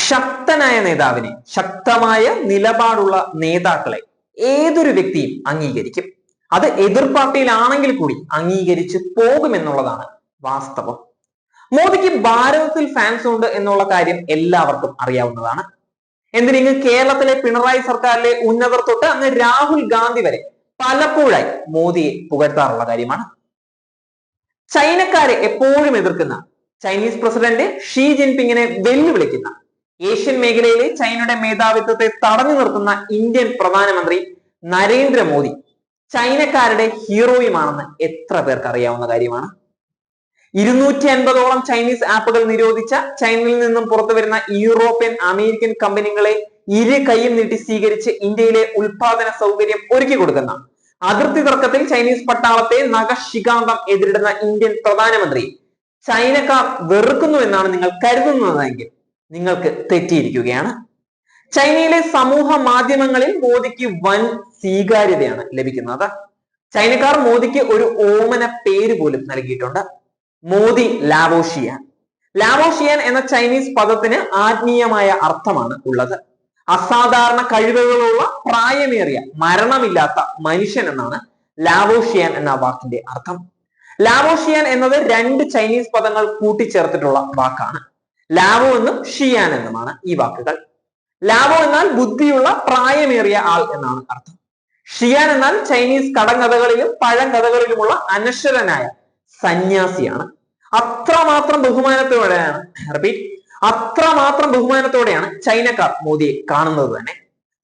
ശക്തനായ നേതാവിനെ, ശക്തമായ നിലപാടുള്ള നേതാക്കളെ ഏതൊരു വ്യക്തിയും അംഗീകരിക്കും. അത് എതിർ പാർട്ടിയിലാണെങ്കിൽ കൂടി അംഗീകരിച്ച് പോകുമെന്നുള്ളതാണ് വാസ്തവം. മോദിക്ക് ഭാരതത്തിൽ ഫാൻസ് ഉണ്ട് എന്നുള്ള കാര്യം എല്ലാവർക്കും അറിയാവുന്നതാണ്. എന്തിന് കേരളത്തിലെ പിണറായി സർക്കാരിലെ ഉന്നതർ തൊട്ട് അങ്ങ് രാഹുൽ ഗാന്ധി വരെ പലപ്പോഴായി മോദിയെ പുകഴ്ത്താറുള്ള കാര്യമാണ്. ചൈനക്കാരെ എപ്പോഴും എതിർക്കുന്ന, ചൈനീസ് പ്രസിഡന്റ് ഷീ ജിൻപിങ്ങിനെ വെല്ലുവിളിക്കുന്ന, ഏഷ്യൻ മേഖലയിലെ ചൈനയുടെ മേധാവിത്വത്തെ തടഞ്ഞു നിർത്തുന്ന ഇന്ത്യൻ പ്രധാനമന്ത്രി നരേന്ദ്രമോദി ചൈനക്കാരുടെ ഹീറോയുമാണെന്ന് എത്ര പേർക്ക് അറിയാവുന്ന കാര്യമാണ്. 250ഓളം ചൈനീസ് ആപ്പുകൾ നിരോധിച്ച, ചൈനയിൽ നിന്നും പുറത്തു വരുന്ന യൂറോപ്യൻ, അമേരിക്കൻ കമ്പനികളെ ഇരു കൈയും നീട്ടി സ്വീകരിച്ച് ഇന്ത്യയിലെ ഉൽപാദന സൗകര്യം ഒരുക്കി കൊടുക്കുന്ന, അതിർത്തി തർക്കത്തിൽ ചൈനീസ് പട്ടാളത്തെ നഖശികാന്തം എതിരിടുന്ന ഇന്ത്യൻ പ്രധാനമന്ത്രി ചൈനക്കാർ വെറുക്കുന്നു എന്നാണ് നിങ്ങൾ കരുതുന്നതെങ്കിൽ നിങ്ങൾക്ക് തെറ്റിയിരിക്കുകയാണ്. ചൈനയിലെ സമൂഹ മാധ്യമങ്ങളിൽ മോദിക്ക് വൻ സ്വീകാര്യതയാണ് ലഭിക്കുന്നത്. ചൈനക്കാർ മോദിക്ക് ഒരു ഓമന പേര് പോലും നൽകിയിട്ടുണ്ട്, മോദി ലാവോഷിയാൻ. ലാവോഷിയാൻ എന്ന ചൈനീസ് പദത്തിന് ആത്മീയമായ അർത്ഥമാണ് ഉള്ളത്. അസാധാരണ കഴിവുകളുള്ള, പ്രായമേറിയ, മരണമില്ലാത്ത മനുഷ്യൻ എന്നാണ് ലാവോഷിയാൻ എന്ന വാക്കിന്റെ അർത്ഥം. ലാവോഷിയാൻ എന്നത് 2 ചൈനീസ് പദങ്ങൾ കൂട്ടിച്ചേർത്തിട്ടുള്ള വാക്കാണ്. ലാവോ എന്നും ഷിയാൻ എന്നുമാണ് ഈ വാക്കുകൾ. ലാവോ എന്നാൽ ബുദ്ധിയുള്ള, പ്രായമേറിയ ആൾ എന്നാണ് അർത്ഥം. ഷിയാൻ എന്നാൽ ചൈനീസ് കടങ്കഥകളിലും പഴങ്കഥകളിലുമുള്ള അനശ്വരനായ സന്യാസിയാണ്. അത്രമാത്രം ബഹുമാനത്തോടെയാണ് ചൈനക്കാർ മോദിയെ കാണുന്നത് തന്നെ.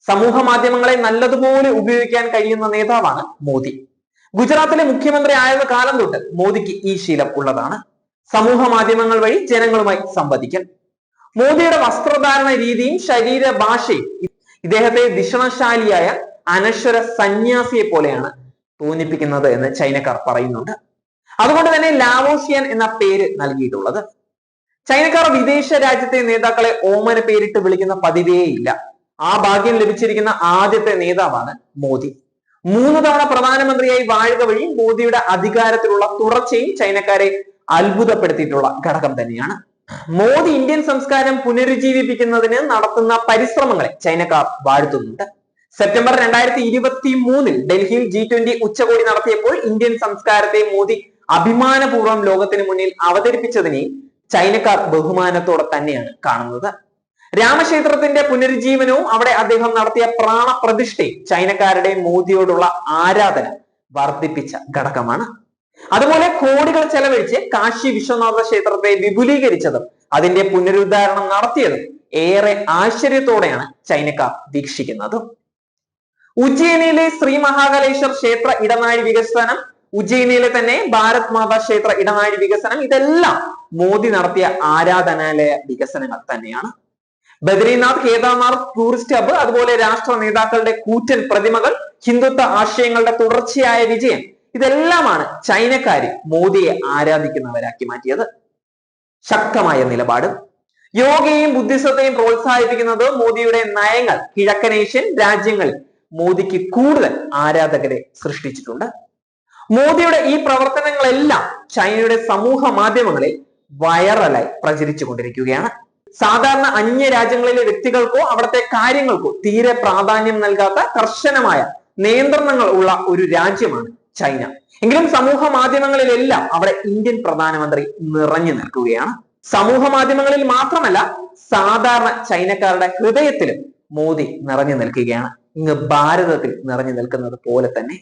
സമൂഹ മാധ്യമങ്ങളെ നല്ലതുപോലെ ഉപയോഗിക്കാൻ കഴിയുന്ന നേതാവാണ് മോദി. ഗുജറാത്തിലെ മുഖ്യമന്ത്രി ആയത് കാലം തൊട്ട് മോദിക്ക് ഈ ശീലം ഉള്ളതാണ്. സമൂഹ മാധ്യമങ്ങൾ വഴി ജനങ്ങളുമായി സംവദിക്കൽ. മോദിയുടെ വസ്ത്രധാരണ രീതിയും ശരീരഭാഷയും ഇദ്ദേഹത്തെ ദിഷണശാലിയായ അനശ്വര സന്യാസിയെ പോലെയാണ് തോന്നിപ്പിക്കുന്നത് എന്ന് ചൈനക്കാർ പറയുന്നുണ്ട്. അതുകൊണ്ട് തന്നെ ലാവോഷിയാൻ എന്ന പേര് നൽകിയിട്ടുള്ളത്. ചൈനക്കാർ വിദേശ രാജ്യത്തെ നേതാക്കളെ ഓമന പേരിട്ട് വിളിക്കുന്ന പതിവേ ഇല്ല. ആ ഭാഗ്യം ലഭിച്ചിരിക്കുന്ന ആദ്യത്തെ നേതാവാണ് മോദി. 3 തവണ പ്രധാനമന്ത്രിയായി വാഴുക വഴി മോദിയുടെ അധികാരത്തിലുള്ള തുടർച്ചയും ചൈനക്കാരെ അത്ഭുതപ്പെടുത്തിയിട്ടുള്ള ഘടകം തന്നെയാണ്. മോദി ഇന്ത്യൻ സംസ്കാരം പുനരുജ്ജീവിപ്പിക്കുന്നതിന് നടത്തുന്ന പരിശ്രമങ്ങളെ ചൈനക്കാർ വാഴ്ത്തുന്നുണ്ട്. സെപ്റ്റംബർ 2023 ഡൽഹിയിൽ G20 ഉച്ചകോടി നടത്തിയപ്പോൾ ഇന്ത്യൻ സംസ്കാരത്തെ മോദി അഭിമാനപൂർവ്വം ലോകത്തിന് മുന്നിൽ അവതരിപ്പിച്ചതിനെ ചൈനക്കാർ ബഹുമാനത്തോടെ തന്നെയാണ് കാണുന്നത്. രാമക്ഷേത്രത്തിന്റെ പുനരുജ്ജീവനവും അവിടെ അദ്ദേഹം നടത്തിയ പ്രാണപ്രതിഷ്ഠയും ചൈനക്കാരുടെ മോദിയോടുള്ള ആരാധന വർദ്ധിപ്പിച്ച ഘടകമാണ്. അതുപോലെ കോടികൾ ചെലവഴിച്ച് കാശി വിശ്വനാഥ ക്ഷേത്രത്തെ വിപുലീകരിച്ചതും അതിന്റെ പുനരുദ്ധാരണം നടത്തിയതും ഏറെ ആശ്ചര്യത്തോടെയാണ് ചൈനക്കാർ വീക്ഷിക്കുന്നതും. ഉജ്ജയിനിയിലെ ശ്രീ മഹാകാലേശ്വർ ക്ഷേത്ര ഇടനാഴി വികസനം, ഉജ്ജയിനിയിലെ തന്നെ ഭാരത് മാതാ ക്ഷേത്ര ഇടനാഴി വികസനം, ഇതെല്ലാം മോദി നടത്തിയ ആരാധനാലയ വികസനങ്ങൾ തന്നെയാണ്. ബദ്രിനാഥ്, കേദാർനാഥ് ടൂറിസ്റ്റ് ഹബ്ബ്, അതുപോലെ രാഷ്ട്ര നേതാക്കളുടെ കൂറ്റൻ പ്രതിമകൾ, ഹിന്ദുത്വ ആശയങ്ങളുടെ തുടർച്ചയായ വിജയം, ഇതെല്ലാമാണ് ചൈനക്കാരെ മോദിയെ ആരാധിക്കുന്നവരാക്കി മാറ്റിയത്. ശക്തമായ നിലപാട്. യോഗയെയും ബുദ്ധിസത്തെയും പ്രോത്സാഹിപ്പിക്കുന്നത് മോദിയുടെ നയങ്ങൾ കിഴക്കനേഷ്യൻ രാജ്യങ്ങളിൽ മോദിക്ക് കൂടുതൽ ആരാധകരെ സൃഷ്ടിച്ചിട്ടുണ്ട്. മോദിയുടെ ഈ പ്രവർത്തനങ്ങളെല്ലാം ചൈനയുടെ സമൂഹ മാധ്യമങ്ങളിൽ വൈറലായി പ്രചരിച്ചു കൊണ്ടിരിക്കുകയാണ്. സാധാരണ അന്യ രാജ്യങ്ങളിലെ വ്യക്തികൾക്കോ അവിടുത്തെ കാര്യങ്ങൾക്കോ തീരെ പ്രാധാന്യം നൽകാത്ത, കർശനമായ നിയന്ത്രണങ്ങൾ ഉള്ള ഒരു രാജ്യമാണ് ചൈന. എങ്കിലും സമൂഹ മാധ്യമങ്ങളിലെല്ലാം അവിടെ ഇന്ത്യൻ പ്രധാനമന്ത്രി നിറഞ്ഞു നിൽക്കുകയാണ്. സമൂഹ മാധ്യമങ്ങളിൽ മാത്രമല്ല, സാധാരണ ചൈനക്കാരുടെ ഹൃദയത്തിലും മോദി നിറഞ്ഞു നിൽക്കുകയാണ്. ഇങ്ങ് ഭാരതത്തിൽ നിറഞ്ഞു നിൽക്കുന്നത് പോലെ തന്നെ.